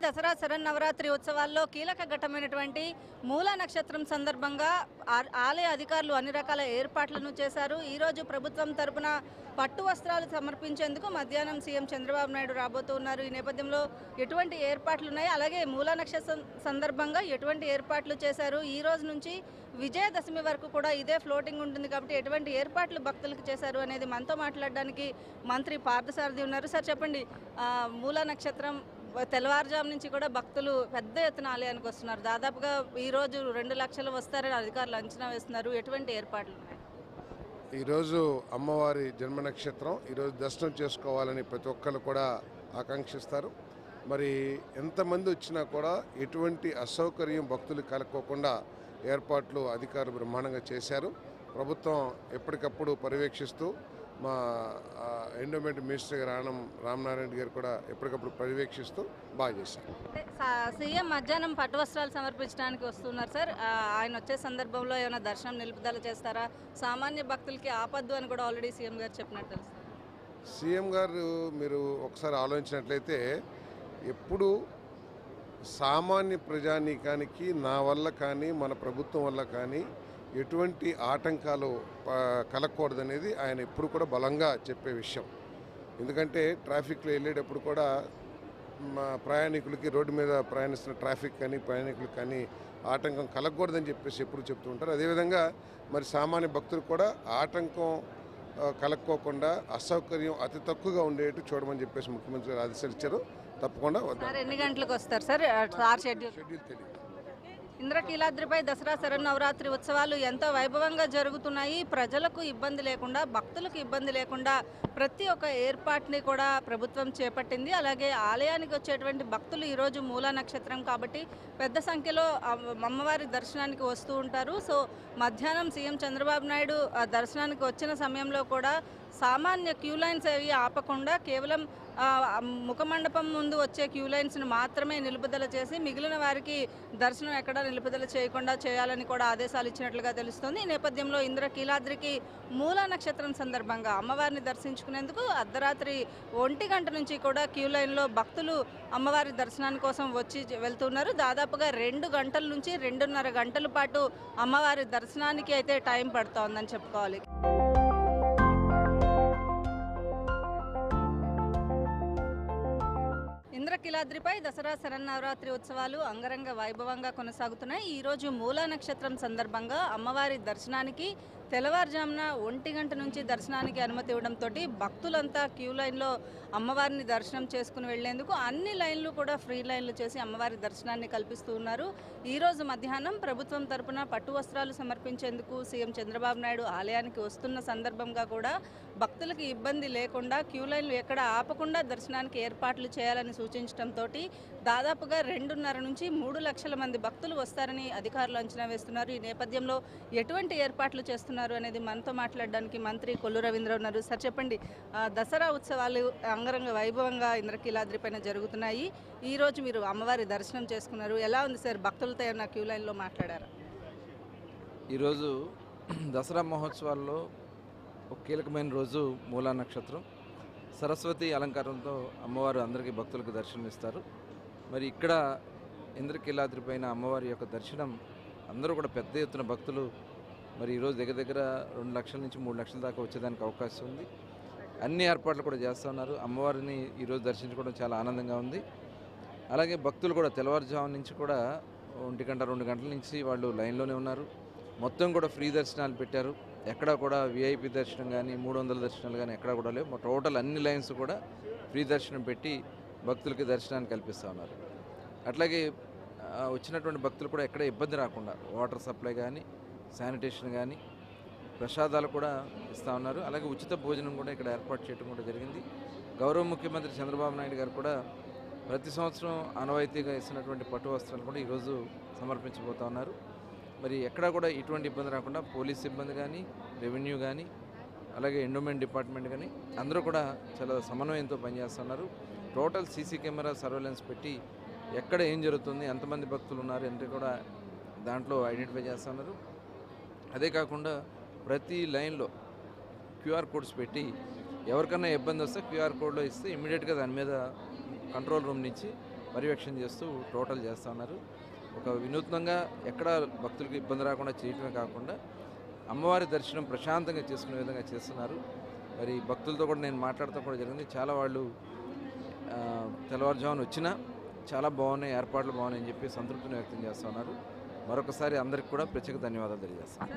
దసరా శరన్నవరాత్రి ఉత్సవాల్లో కీలక ఘట్టమైనటువంటి మూలా నక్షత్రం సందర్భంగా ఆలయ అధికారులు అన్ని రకాల ఏర్పాట్లను చేశారు. ఈరోజు ప్రభుత్వం తరపున పట్టు వస్త్రాలు సమర్పించేందుకు మధ్యాహ్నం సీఎం చంద్రబాబు నాయుడు రాబోతున్నారు. ఈ నేపథ్యంలో ఎటువంటి ఏర్పాట్లు ఉన్నాయి, అలాగే మూలా నక్షత్రం సందర్భంగా ఎటువంటి ఏర్పాట్లు చేశారు, ఈ రోజు నుంచి విజయదశమి వరకు కూడా ఇదే ఫ్లోటింగ్ ఉంటుంది కాబట్టి ఎటువంటి ఏర్పాట్లు భక్తులకు చేశారు అనేది మనతో మాట్లాడడానికి మంత్రి పార్థసారథి ఉన్నారు. సార్ చెప్పండి, మూలా నక్షత్రం తెల్లవారుజాము నుంచి కూడా భక్తులు పెద్ద ఎత్తున ఆలయానికి వస్తున్నారు. దాదాపుగా ఈరోజు 2 లక్షలు వస్తారని అధికారులు అంచనా వేస్తున్నారు. ఎటువంటి ఏర్పాట్లు ఉన్నాయి?
ఈరోజు అమ్మవారి జన్మ నక్షత్రం, ఈరోజు దర్శనం చేసుకోవాలని ప్రతి ఒక్కరు కూడా ఆకాంక్షిస్తారు. మరి ఎంతమంది వచ్చినా కూడా ఎటువంటి అసౌకర్యం భక్తులు కలక్కోకుండా ఏర్పాట్లు అధికారులు బ్రహ్మాండంగా చేశారు. ప్రభుత్వం ఎప్పటికప్పుడు పర్యవేక్షిస్తూ మా ఎండోమెంట్ మినిస్టర్ గారు రామనారాయణ గారు కూడా ఎప్పటికప్పుడు పర్యవేక్షిస్తూ బాగా చేశారు.
సీఎం మధ్యాహ్నం పట్టు వస్త్రాలు సమర్పించడానికి వస్తున్నారు సార్. ఆయన వచ్చే సందర్భంలో ఏమైనా దర్శనం నిలుపుదల చేస్తారా? సామాన్య భక్తులకి ఆపద్దు అని కూడా ఆల్రెడీ సీఎం గారు చెప్పినట్టు.
సీఎం గారు మీరు ఒకసారి ఆలోచించినట్లయితే ఎప్పుడు సామాన్య ప్రజానీకానికి నా వల్ల కానీ మన ప్రభుత్వం వల్ల కానీ ఎటువంటి ఆటంకాలు కలగకూడదనేది ఆయన ఎప్పుడు కూడా బలంగా చెప్పే విషయం. ఎందుకంటే ట్రాఫిక్లో వెళ్ళేటప్పుడు కూడా మా ప్రయాణికులకి రోడ్డు మీద ప్రయాణిస్తున్న ట్రాఫిక్ కానీ ప్రయాణికులకు కానీ ఆటంకం కలగకూడదని చెప్పేసి ఎప్పుడు చెప్తూ ఉంటారు. అదేవిధంగా మరి సామాన్య భక్తులు కూడా ఆటంకం కలక్కోకుండా అసౌకర్యం అతి తక్కువగా ఉండేట్టు చూడమని చెప్పేసి ముఖ్యమంత్రి గారు ఆదేశాలు ఇచ్చారు. తప్పకుండా
ఎన్ని గంటలకు వస్తారు సార్? షెడ్యూల్
తెలియదు.
ఇంద్రకీలాద్రిపై దసరా శరన్నవరాత్రి ఉత్సవాలు ఎంతో వైభవంగా జరుగుతున్నాయి. ప్రజలకు ఇబ్బంది లేకుండా, భక్తులకు ఇబ్బంది లేకుండా ప్రతి ఒక్క ఏర్పాటుని కూడా ప్రభుత్వం చేపట్టింది. అలాగే ఆలయానికి వచ్చేటువంటి భక్తులు ఈరోజు మూలా నక్షత్రం కాబట్టి పెద్ద సంఖ్యలో అమ్మవారి దర్శనానికి వస్తూ ఉంటారు. సో మధ్యాహ్నం సీఎం చంద్రబాబు నాయుడు దర్శనానికి వచ్చిన సమయంలో కూడా సామాన్య క్యూ లైన్స్ అవి ఆపకుండా కేవలం ముఖమండపం ముందు వచ్చే క్యూ లైన్స్ను మాత్రమే నిలుపుదల చేసి మిగిలిన వారికి దర్శనం ఎక్కడా నిలుపుదల చేయకుండా చేయాలని కూడా ఆదేశాలు ఇచ్చినట్లుగా తెలుస్తోంది. ఈ నేపథ్యంలో ఇంద్రకీలాద్రికి మూలా నక్షత్రం సందర్భంగా అమ్మవారిని దర్శించుకునేందుకు అర్ధరాత్రి 1 గంట నుంచి కూడా క్యూ లైన్లో భక్తులు అమ్మవారి దర్శనాని కోసం వచ్చి వెళ్తున్నారు. దాదాపుగా 2 గంటల నుంచి 2.5 గంటల పాటు అమ్మవారి దర్శనానికి అయితే టైం పడుతోందని చెప్పుకోవాలి. ఇంద్రకీలాద్రిపై దసరా శరన్నవరాత్రి ఉత్సవాలు అంగరంగ వైభవంగా కొనసాగుతున్నాయి. ఈరోజు మూలా నక్షత్రం సందర్భంగా అమ్మవారి దర్శనానికి తెల్లవారుజామున 1 గంట నుంచి దర్శనానికి అనుమతి ఇవ్వడంతో భక్తులంతా క్యూ లైన్లో అమ్మవారిని దర్శనం చేసుకుని వెళ్లేందుకు అన్ని లైన్లు కూడా ఫ్రీ లైన్లు చేసి అమ్మవారి దర్శనాన్ని కల్పిస్తూ ఉన్నారు. ఈరోజు మధ్యాహ్నం ప్రభుత్వం తరపున పట్టు వస్త్రాలు సమర్పించేందుకు సీఎం చంద్రబాబు నాయుడు ఆలయానికి వస్తున్న సందర్భంగా కూడా భక్తులకు ఇబ్బంది లేకుండా క్యూ లైన్లు ఎక్కడ ఆపకుండా దర్శనానికి ఏర్పాట్లు చేయాలని సూచించడంతో దాదాపుగా 2.5 నుంచి 3 లక్షల మంది భక్తులు వస్తారని అధికారులు అంచనా వేస్తున్నారు. ఈ నేపథ్యంలో ఎటువంటి ఏర్పాట్లు చేస్తున్నారు అనేది మనతో మాట్లాడడానికి మంత్రి కొల్లు రవీంద్ర ఉన్నారు. సార్ చెప్పండి, దసరా ఉత్సవాలు అంగరంగ వైభవంగా ఇంద్రకీలాద్రి పైన జరుగుతున్నాయి. ఈరోజు మీరు అమ్మవారి దర్శనం చేసుకున్నారు. ఎలా ఉంది సార్? భక్తులతో ఏమన్నా క్యూ లైన్లో మాట్లాడారా?
ఈరోజు దసరా మహోత్సవాల్లో ఒక కీలకమైన రోజు మూలా నక్షత్రం. సరస్వతి అలంకారంతో అమ్మవారు అందరికీ భక్తులకు దర్శనమిస్తారు. మరి ఇక్కడ ఇంద్రకీలాద్రి పైన అమ్మవారి యొక్క దర్శనం అందరూ కూడా పెద్ద ఎత్తున భక్తులు మరి ఈరోజు దగ్గర 2 లక్షల నుంచి 3 లక్షల దాకా వచ్చేదానికి అవకాశం ఉంది. అన్ని ఏర్పాట్లు కూడా చేస్తూ ఉన్నారు. అమ్మవారిని ఈరోజు దర్శించుకోవడం చాలా ఆనందంగా ఉంది. అలాగే భక్తులు కూడా తెల్లవారుజాము నుంచి కూడా 1 గంట 2 గంటల నుంచి వాళ్ళు లైన్లోనే ఉన్నారు. మొత్తం కూడా ఫ్రీ దర్శనాలు పెట్టారు. ఎక్కడా కూడా విఐపి దర్శనం కానీ 300 దర్శనాలు కానీ ఎక్కడా కూడా లేవు. టోటల్ అన్ని లైన్స్ కూడా ఫ్రీ దర్శనం పెట్టి భక్తులకి దర్శనాన్ని కల్పిస్తూ ఉన్నారు. అట్లాగే వచ్చినటువంటి భక్తులు కూడా ఎక్కడ ఇబ్బంది రాకుండా వాటర్ సప్లై కానీ శానిటేషన్ కానీ ప్రసాదాలు కూడా ఇస్తూ ఉన్నారు. అలాగే ఉచిత భోజనం కూడా ఇక్కడ ఏర్పాటు చేయడం కూడా జరిగింది. గౌరవ ముఖ్యమంత్రి చంద్రబాబు నాయుడు గారు కూడా ప్రతి సంవత్సరం ఆనవాయితీగా ఇస్తున్నటువంటి పట్టు వస్త్రాలు కూడా ఈరోజు సమర్పించబోతూ ఉన్నారు. మరి ఎక్కడా కూడా ఇటువంటి ఇబ్బంది రాకుండా పోలీస్ సిబ్బంది కానీ రెవెన్యూ కానీ అలాగే ఎండోమెంట్ డిపార్ట్మెంట్ కానీ అందరూ కూడా చాలా సమన్వయంతో పనిచేస్తున్నారు. టోటల్ సీసీ కెమెరా సర్వేలెన్స్ పెట్టి ఎక్కడ ఏం జరుగుతుంది, ఎంతమంది భక్తులు ఉన్నారు అంటే కూడా దాంట్లో ఐడెంటిఫై చేస్తున్నారు. అదే కాకుండా ప్రతి లైన్లో క్యూఆర్ కోడ్స్ పెట్టి ఎవరికన్నా ఇబ్బంది వస్తే క్యూఆర్ కోడ్లో ఇస్తే ఇమ్మీడియట్గా దాని మీద కంట్రోల్ రూమ్ నుంచి పర్యవేక్షణ చేస్తూ టోటల్ చేస్తూ ఉన్నారు. ఒక వినూత్నంగా ఎక్కడ భక్తులకు ఇబ్బంది రాకుండా చేయటమే కాకుండా అమ్మవారి దర్శనం ప్రశాంతంగా చేసుకునే విధంగా చేస్తున్నారు. మరి భక్తులతో కూడా నేను మాట్లాడుతూ కూడా జరిగింది. చాలా వాళ్ళు తెల్లవారుజామున వచ్చినా చాలా బాగున్నాయి, ఏర్పాట్లు బాగున్నాయని చెప్పి సంతృప్తిని వ్యక్తం చేస్తూ ఉన్నారు. మరొకసారి అందరికి కూడా ప్రత్యేక ధన్యవాదాలు తెలియజేస్తాను.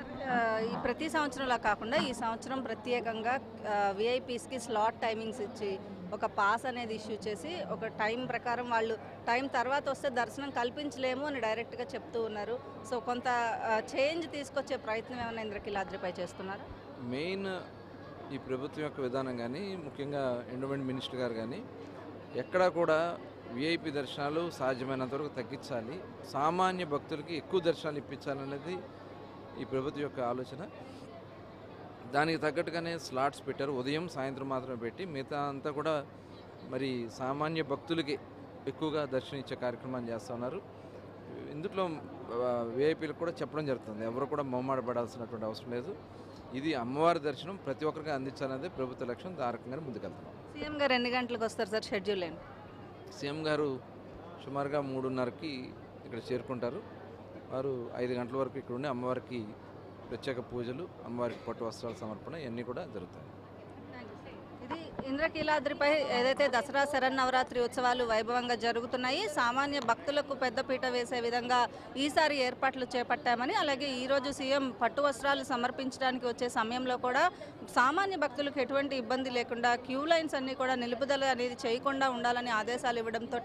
ఈ ప్రతి సంవత్సరంలా కాకుండా ఈ సంవత్సరం ప్రత్యేకంగా విఐపీస్కి స్లాట్ టైమింగ్స్ ఇచ్చి ఒక పాస్ అనేది ఇష్యూ చేసి ఒక టైం ప్రకారం వాళ్ళు టైం తర్వాత వస్తే దర్శనం కల్పించలేము అని డైరెక్ట్గా చెప్తూ ఉన్నారు. సో కొంత చేంజ్ తీసుకొచ్చే ప్రయత్నం ఏమైనా ఇంద్రకీలాద్రిపై చేస్తున్నారు?
మెయిన్ ఈ ప్రభుత్వం యొక్క విధానం కానీ ముఖ్యంగా ఎండోమెంట్ మినిస్టర్ గారు కానీ ఎక్కడా కూడా విఐపి దర్శనాలు సాధ్యమైనంత వరకు తగ్గించాలి, సామాన్య భక్తులకి ఎక్కువ దర్శనాలు ఇప్పించాలనేది ఈ ప్రభుత్వం యొక్క ఆలోచన. దానికి తగ్గట్టుగానే స్లాట్స్ పెట్టారు. ఉదయం సాయంత్రం మాత్రమే పెట్టి మిగతా అంతా కూడా మరి సామాన్య భక్తులకి ఎక్కువగా దర్శనం ఇచ్చే కార్యక్రమాన్ని చేస్తున్నారు. ఇందులో విఐపీలకు కూడా చెప్పడం జరుగుతుంది, ఎవరు కూడా మొహమాట పడాల్సినటువంటి అవసరం లేదు. ఇది అమ్మవారి దర్శనం ప్రతి ఒక్కరికి అందించాలనేది ప్రభుత్వ లక్ష్యం. ఆ రకంగానే ముందుకెళ్తున్నాం.
సీఎం గారు ఎన్ని గంటలకు వస్తారు సార్? షెడ్యూల్ ఏంటి?
సీఎం గారు సుమారుగా 3:30కి ఇక్కడ చేరుకుంటారు. వారు 5 గంటల వరకు ఇక్కడ ఉండి అమ్మవారికి ప్రత్యేక పూజలు, అమ్మవారికి పట్టు వస్త్రాల సమర్పణ ఇవన్నీ కూడా జరుగుతాయి.
ఇది ఇంద్రకీలాద్రిపై ఏదైతే దసరా శరన్నవరాత్రి ఉత్సవాలు వైభవంగా జరుగుతున్నాయి, సామాన్య భక్తులకు పెద్దపీట వేసే విధంగా ఈసారి ఏర్పాట్లు చేపట్టామని, అలాగే ఈరోజు సీఎం పట్టు వస్త్రాలు సమర్పించడానికి వచ్చే సమయంలో కూడా సామాన్య భక్తులకు ఎటువంటి ఇబ్బంది లేకుండా క్యూ లైన్స్ అన్నీ కూడా నిలుపుదల అనేది చేయకుండా ఉండాలని ఆదేశాలు ఇవ్వడంతో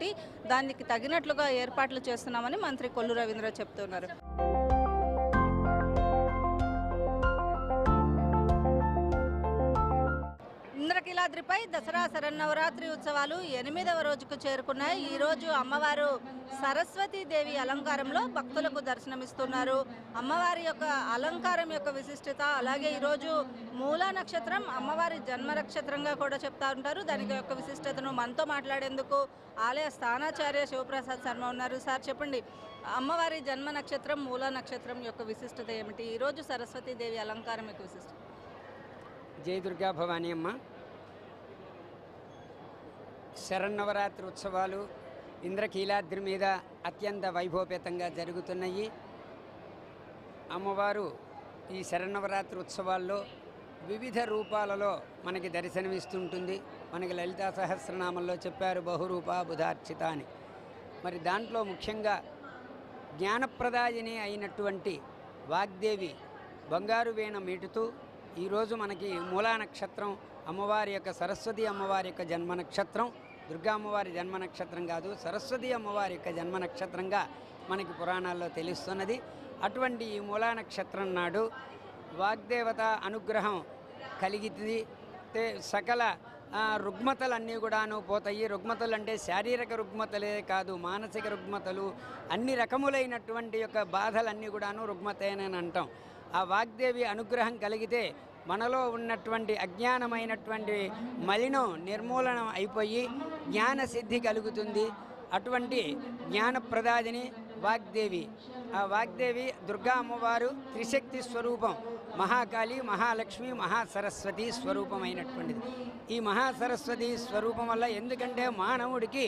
దానికి తగినట్లుగా ఏర్పాట్లు చేస్తున్నామని మంత్రి కొల్లు రవీంద్ర చెప్తున్నారు. ఇంద్రకీలాద్రిపై దసరా శరన్నవరాత్రి ఉత్సవాలు 8వ రోజుకు చేరుకున్నాయి. ఈరోజు అమ్మవారు సరస్వతీదేవి అలంకారంలో భక్తులకు దర్శనమిస్తున్నారు. అమ్మవారి యొక్క అలంకారం యొక్క విశిష్టత, అలాగే ఈరోజు మూలా నక్షత్రం అమ్మవారి జన్మ నక్షత్రంగా కూడా చెప్తా ఉంటారు. దానికి యొక్క విశిష్టతను మనతో మాట్లాడేందుకు ఆలయ స్థానాచార్య శివప్రసాద్ శర్మ ఉన్నారు. సార్ చెప్పండి, అమ్మవారి జన్మ నక్షత్రం మూలా నక్షత్రం యొక్క విశిష్టత ఏమిటి? ఈరోజు సరస్వతీదేవి అలంకారం యొక్క విశిష్టత?
జై దుర్గా భవానీ అమ్మ. శరన్నవరాత్రి ఉత్సవాలు ఇంద్రకీలాద్రి మీద అత్యంత వైభవపేతంగా జరుగుతున్నాయి. అమ్మవారు ఈ శరన్నవరాత్రి ఉత్సవాల్లో వివిధ రూపాలలో మనకి దర్శనమిస్తుంటుంది. మనకి లలితా సహస్రనామంలో చెప్పారు బహురూప బుధార్చిత అని. మరి దాంట్లో ముఖ్యంగా జ్ఞానప్రదాయిని అయినటువంటి వాగ్దేవి బంగారు వీణ మీటుతూ ఈరోజు మనకి మూలా నక్షత్రం అమ్మవారి యొక్క సరస్వతి అమ్మవారి యొక్క జన్మ నక్షత్రం, దుర్గా అమ్మవారి జన్మ నక్షత్రం కాదు, సరస్వతి అమ్మవారి యొక్క జన్మ నక్షత్రంగా మనకి పురాణాల్లో తెలుస్తున్నది. అటువంటి ఈ మూలా నక్షత్రం నాడు వాగ్దేవత అనుగ్రహం కలిగితే సకల రుగ్మతలన్నీ కూడాను పోతాయి. రుగ్మతలు అంటే శారీరక రుగ్మతలే కాదు, మానసిక రుగ్మతలు, అన్ని రకములైనటువంటి యొక్క బాధలన్నీ కూడాను రుగ్మతేనని అంటాం. ఆ వాగ్దేవి అనుగ్రహం కలిగితే మనలో ఉన్నటువంటి అజ్ఞానమైనటువంటి మలినం నిర్మూలనం అయిపోయి జ్ఞానసిద్ధి కలుగుతుంది. అటువంటి జ్ఞానప్రదాదిని వాగ్దేవి. ఆ వాగ్దేవి దుర్గా అమ్మవారు త్రిశక్తి స్వరూపం, మహాకాళి, మహాలక్ష్మి, మహాసరస్వతి స్వరూపమైనటువంటిది. ఈ మహాసరస్వతి స్వరూపం వల్ల, ఎందుకంటే మానవుడికి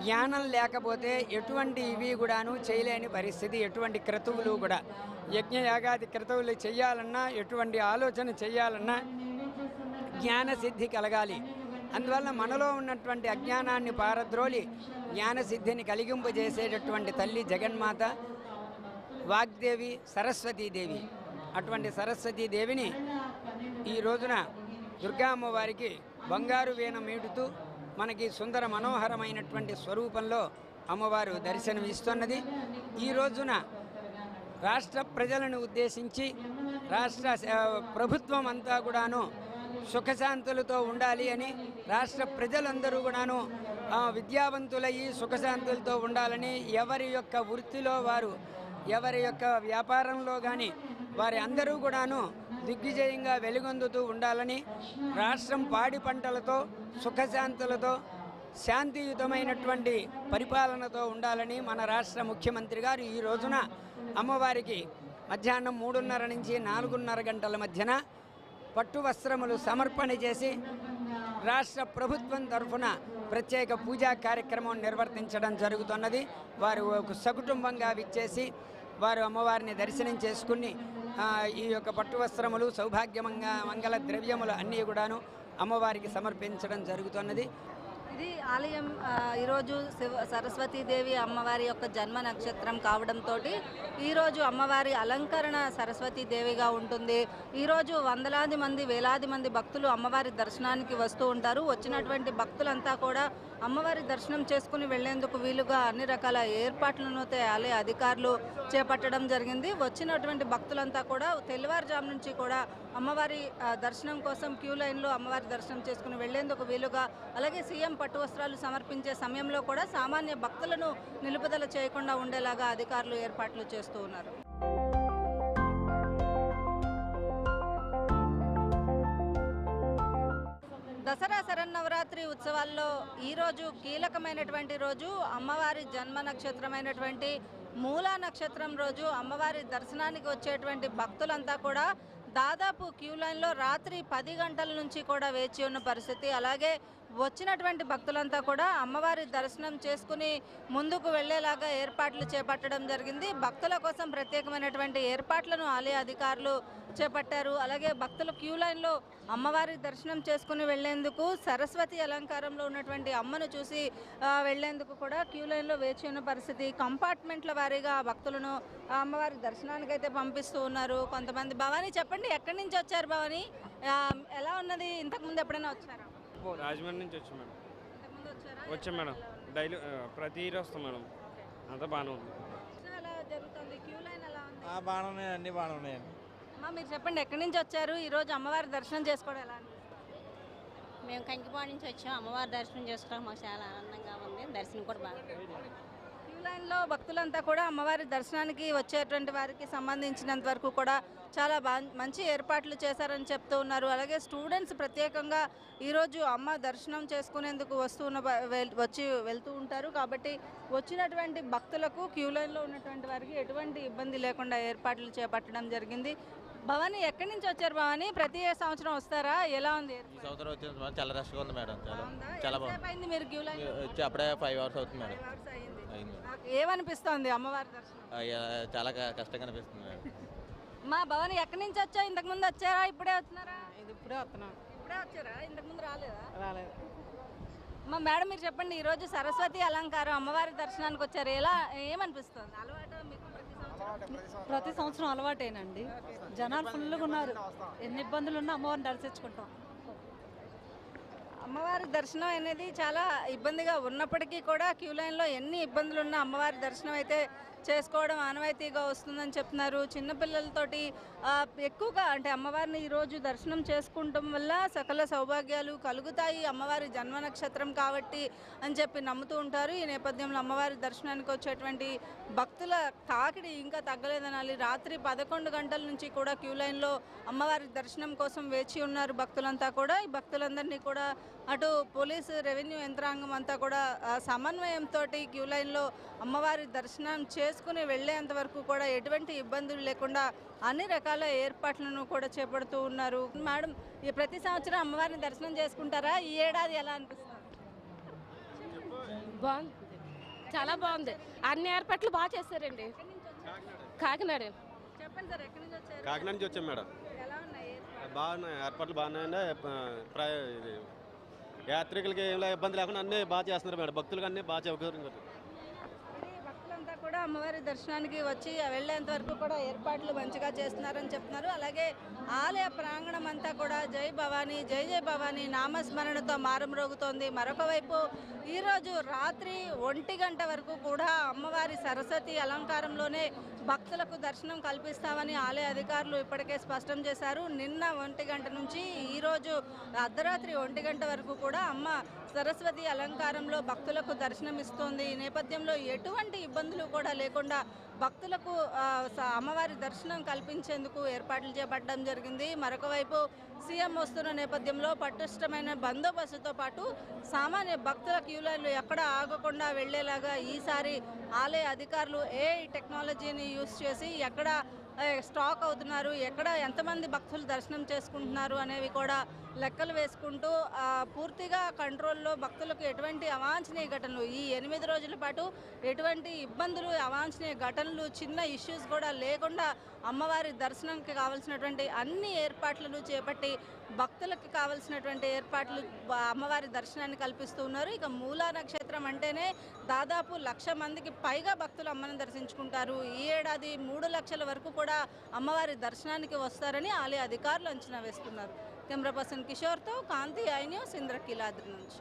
జ్ఞానం లేకపోతే ఎటువంటి ఇవి కూడాను చేయలేని పరిస్థితి. ఎటువంటి క్రతువులు కూడా, యజ్ఞయాగాది క్రతువులు చేయాలన్నా, ఎటువంటి ఆలోచన చేయాలన్నా జ్ఞానసిద్ధి కలగాలి. అందువల్ల మనలో ఉన్నటువంటి అజ్ఞానాన్ని పారద్రోలి జ్ఞానసిద్ధిని కలిగింపజేసేటటువంటి తల్లి జగన్మాత వాగ్దేవి సరస్వతీదేవి. అటువంటి సరస్వతీదేవిని ఈ రోజున దుర్గా అమ్మవారికి బంగారు వీణ మీటుతూ మనకి సుందర మనోహరమైనటువంటి స్వరూపంలో అమ్మవారు దర్శనమిస్తున్నది. ఈ రోజున రాష్ట్ర ప్రజలను ఉద్దేశించి రాష్ట్ర ప్రభుత్వం అంతా కూడాను సుఖశాంతులతో ఉండాలి అని, రాష్ట్ర ప్రజలందరూ కూడాను విద్యావంతులయ్యి సుఖశాంతులతో ఉండాలని, ఎవరి యొక్క వృత్తిలో వారు, ఎవరి యొక్క వ్యాపారంలో కానీ వారి అందరూ కూడాను దిగ్విజయంగా వెలుగొందుతూ ఉండాలని, రాష్ట్రం పాడి పంటలతో సుఖశాంతులతో శాంతియుతమైనటువంటి పరిపాలనతో ఉండాలని మన రాష్ట్ర ముఖ్యమంత్రి గారు ఈ రోజున అమ్మవారికి మధ్యాహ్నం 3:30 నుంచి 4:30 గంటల మధ్యన పట్టు వస్త్రములు సమర్పణ చేసి రాష్ట్ర ప్రభుత్వం తరఫున ప్రత్యేక పూజా కార్యక్రమం నిర్వర్తించడం జరుగుతున్నది. వారు సకుటుంబంగా విచ్చేసి వారు అమ్మవారిని దర్శనం చేసుకుని ఈ యొక్క పట్టు వస్త్రములు మంగళ ద్రవ్యములు అన్నీ కూడాను అమ్మవారికి సమర్పించడం జరుగుతున్నది.
ఇది ఆలయం ఈరోజు సరస్వతీదేవి అమ్మవారి యొక్క జన్మ నక్షత్రం కావడంతో ఈరోజు అమ్మవారి అలంకరణ సరస్వతీదేవిగా ఉంటుంది. ఈరోజు వందలాది మంది వేలాది మంది భక్తులు అమ్మవారి దర్శనానికి వస్తూ ఉంటారు. వచ్చినటువంటి భక్తులంతా కూడా అమ్మవారి దర్శనం చేసుకుని వెళ్లేందుకు వీలుగా అన్ని రకాల ఏర్పాట్లను ఆలయ అధికారులు చేపట్టడం జరిగింది. వచ్చినటువంటి భక్తులంతా కూడా తెల్లవారుజాము నుంచి కూడా అమ్మవారి దర్శనం కోసం క్యూ లైన్లో అమ్మవారి దర్శనం చేసుకుని వెళ్లేందుకు వీలుగా, అలాగే సీఎం పట్టు వస్త్రాలు సమర్పించే సమయంలో కూడా సామాన్య భక్తులను నిలుపుదల చేయకుండా ఉండేలాగా అధికారులు ఏర్పాట్లు చేస్తూ ఉన్నారు. దసరా శరన్నవరాత్రి ఉత్సవాల్లో ఈరోజు కీలకమైనటువంటి రోజు, అమ్మవారి జన్మ నక్షత్రమైనటువంటి మూలా నక్షత్రం రోజు అమ్మవారి దర్శనానికి వచ్చేటువంటి భక్తులంతా కూడా దాదాపు క్యూ లైన్లో రాత్రి 10 గంటల నుంచి కూడా వేచి ఉన్న పరిస్థితి. అలాగే వచ్చినటువంటి భక్తులంతా కూడా అమ్మవారి దర్శనం చేసుకుని ముందుకు వెళ్లేలాగా ఏర్పాట్లు చేపట్టడం జరిగింది. భక్తుల కోసం ప్రత్యేకమైనటువంటి ఏర్పాట్లను ఆలయ అధికారులు చేపట్టారు. అలాగే భక్తులు క్యూ లైన్లో అమ్మవారి దర్శనం చేసుకుని వెళ్లేందుకు సరస్వతి అలంకారంలో ఉన్నటువంటి అమ్మను చూసి వెళ్లేందుకు కూడా క్యూ లైన్లో వేచి ఉన్న పరిస్థితి. కంపార్ట్మెంట్ల వారీగా భక్తులను అమ్మవారి దర్శనానికి అయితే పంపిస్తూ ఉన్నారు. కొంతమంది భవానీ, చెప్పండి ఎక్కడి నుంచి వచ్చారు భవానీ? ఎలా ఉన్నది? ఇంతకుముందు ఎప్పుడైనా వచ్చారా?
రాజమండ్రి నుంచి వచ్చాం మేడం. వచ్చాం మేడం, డైలీ ప్రతి ఇయర్ వస్తాం మేడం. అంతా బాగానే ఉంది.
బాగానే ఉన్నాయి, అన్నీ బాగానే ఉన్నాయండి.
మీరు చెప్పండి ఎక్కడి నుంచి వచ్చారు? ఈరోజు అమ్మవారి దర్శనం చేసుకోవడం ఎలా అనిపిస్తుంది?
మేము కంకిపాడు నుంచి వచ్చాం. అమ్మవారి దర్శనం చేసుకోవడం మాకు చాలా ఆనందంగా ఉంది. దర్శనం కూడా బాగా.
క్యూ లైన్లో భక్తులంతా కూడా అమ్మవారి దర్శనానికి వచ్చేటువంటి వారికి సంబంధించినంత వరకు కూడా చాలా మంచి ఏర్పాట్లు చేశారని చెప్తూ ఉన్నారు. అలాగే స్టూడెంట్స్ ప్రత్యేకంగా ఈరోజు అమ్మ దర్శనం చేసుకునేందుకు వచ్చి వెళ్తూ ఉంటారు. కాబట్టి వచ్చినటువంటి భక్తులకు క్యూ లైన్లో ఉన్నటువంటి వారికి ఎటువంటి ఇబ్బంది లేకుండా ఏర్పాట్లు చేపట్టడం జరిగింది. భవానీ, ఎక్కడి నుంచి వచ్చారు భవానీ? ప్రతి సంవత్సరం వస్తారా? ఎలా ఉంది?
ఈ సంవత్సరం వచ్చిన చాలా రష్గా ఉంది మేడం. చాలా బాగుంది.
మీరు క్యూ లైన్
వచ్చి అప్పుడే 5 hours అవుతుంది మేడం.
ఏమనిపిస్తోంది అమ్మవారి దర్శనం?
చాలా కష్టంగా అనిపిస్తుంది మేడం.
మా భవానీ, ఎక్కడి నుంచి వచ్చా? ఇంతకుముందు వచ్చారా? ఇప్పుడే వస్తున్నారా?
ఇప్పుడే వస్తున్నాం.
ఇప్పుడే వచ్చారా? ఇంతకుముందు రాలేదా?
రాలేదు.
మా మేడం, మీరు చెప్పండి, ఈరోజు సరస్వతి అలంకారం అమ్మవారి దర్శనానికి వచ్చారు, ఎలా ఏమనిపిస్తుంది? అలవాటు మీకు?
ప్రతి సంవత్సరం అలవాటేనండి. జనాలు ఫుల్గా ఉన్నారు. ఎన్ని ఇబ్బందులు ఉన్నా అమ్మవారిని దర్శించుకుంటాం.
అమ్మవారి దర్శనం అనేది చాలా ఇబ్బందిగా ఉన్నప్పటికీ కూడా క్యూ లైన్లో ఎన్ని ఇబ్బందులు ఉన్నా అమ్మవారి దర్శనం అయితే చేసుకోవడం ఆనవాయితీగా వస్తుందని చెప్తున్నారు. చిన్నపిల్లలతోటి ఎక్కువగా అంటే అమ్మవారిని ఈరోజు దర్శనం చేసుకుంటాం వల్ల సకల సౌభాగ్యాలు కలుగుతాయి, అమ్మవారి జన్మ నక్షత్రం కాబట్టి అని చెప్పి నమ్ముతూ ఉంటారు. ఈ నేపథ్యంలో అమ్మవారి దర్శనానికి వచ్చేటువంటి భక్తుల తాకిడి ఇంకా తగ్గలేదనాలి. రాత్రి 11 గంటల నుంచి కూడా క్యూ లైన్లో అమ్మవారి దర్శనం కోసం వేచి ఉన్నారు భక్తులంతా కూడా. ఈ భక్తులందరినీ కూడా అటు పోలీసు, రెవెన్యూ యంత్రాంగం అంతా కూడా సమన్వయంతో క్యూ లైన్లో అమ్మవారి దర్శనం చేసుకుని వెళ్లేంత వరకు కూడా ఎటువంటి ఇబ్బందులు లేకుండా అన్ని రకాల ఏర్పాట్లను కూడా చేపడుతూ ఉన్నారు. మేడం, ఈ ప్రతి సంవత్సరం అమ్మవారిని దర్శనం చేసుకుంటారా? ఈ ఏడాది ఎలా అనిపిస్తుంది?
బాగుంది, చాలా బాగుంది. అన్ని ఏర్పాట్లు బాగా చేశారండి. కాకినాడ.
చెప్పండి సార్, ఎక్కడి నుంచి వచ్చారు?
కాకినాడ నుంచి వచ్చాం మేడం.
ఎలా ఉన్నాయి?
బాగున్నాయి, ఏర్పాట్లు బాగున్నాయండి.
యాత్రికులకి ఏం ఇబ్బంది లేకుండా అన్నీ బాగా చేస్తున్నారు మేడం. భక్తులకు అన్నీ బాగా సౌకర్యంగా.
భక్తులంతా కూడా అమ్మవారి దర్శనానికి వచ్చి వెళ్ళేంత వరకు కూడా ఏర్పాట్లు మంచిగా చేస్తున్నారని చెప్తున్నారు. అలాగే ఆలయ ప్రాంగణం అంతా కూడా జై భవానీ జై జై భవానీ నామస్మరణతో మారుమ్రోగుతోంది. మరొక వైపు ఈరోజు రాత్రి 1 గంట వరకు కూడా అమ్మవారి సరస్వతి అలంకారంలోనే భక్తులకు దర్శనం కల్పిస్తామని ఆలయ అధికారులు ఇప్పటికే స్పష్టం చేశారు. నిన్న 1 గంట నుంచి ఈరోజు అర్ధరాత్రి 1 గంట వరకు కూడా అమ్మ సరస్వతి అలంకారంలో భక్తులకు దర్శనం ఇస్తోంది. ఈ నేపథ్యంలో ఎటువంటి ఇబ్బందులు కూడా లేకుండా భక్తులకు అమ్మవారి దర్శనం కల్పించేందుకు ఏర్పాట్లు చేపట్టడం జరిగింది. మరొక వైపు సీఎం వస్తున్న నేపథ్యంలో పటిష్టమైన బందోబస్తుతో పాటు సామాన్య భక్తుల క్యూ లైన్లు ఎక్కడ ఆగకుండా వెళ్లేలాగా ఈసారి ఆలయ అధికారులు ఏఐ టెక్నాలజీని యూజ్ చేసి ఎక్కడ స్టాక్ అవుతున్నారు, ఎక్కడ ఎంతమంది భక్తులు దర్శనం చేసుకుంటున్నారు అనేవి కూడా లెక్కలు వేసుకుంటూ పూర్తిగా కంట్రోల్లో భక్తులకు ఎటువంటి అవాంఛనీయ ఘటనలు ఈ 8 రోజుల పాటు ఎటువంటి ఇబ్బందులు అవాంఛనీయ ఘటనలు చిన్న ఇష్యూస్ కూడా లేకుండా అమ్మవారి దర్శనంకి కావాల్సినటువంటి అన్ని ఏర్పాట్లను చేపట్టి భక్తులకు కావాల్సినటువంటి ఏర్పాట్లు అమ్మవారి దర్శనాన్ని కల్పిస్తూ ఉన్నారు. ఇక మూలా నక్షత్రం అంటేనే దాదాపు 1,00,000 మందికి పైగా భక్తులు అమ్మని దర్శించుకుంటారు. ఈ ఏడాది 3 లక్షల వరకు కూడా అమ్మవారి దర్శనానికి వస్తారని ఆలయ అధికారులు అంచనా వేస్తున్నారు. కెమెరా పర్సన్ కిషోర్తో కాంతి, ఐ న్యూస్, ఇంద్రకీలాద్రి నుంచి.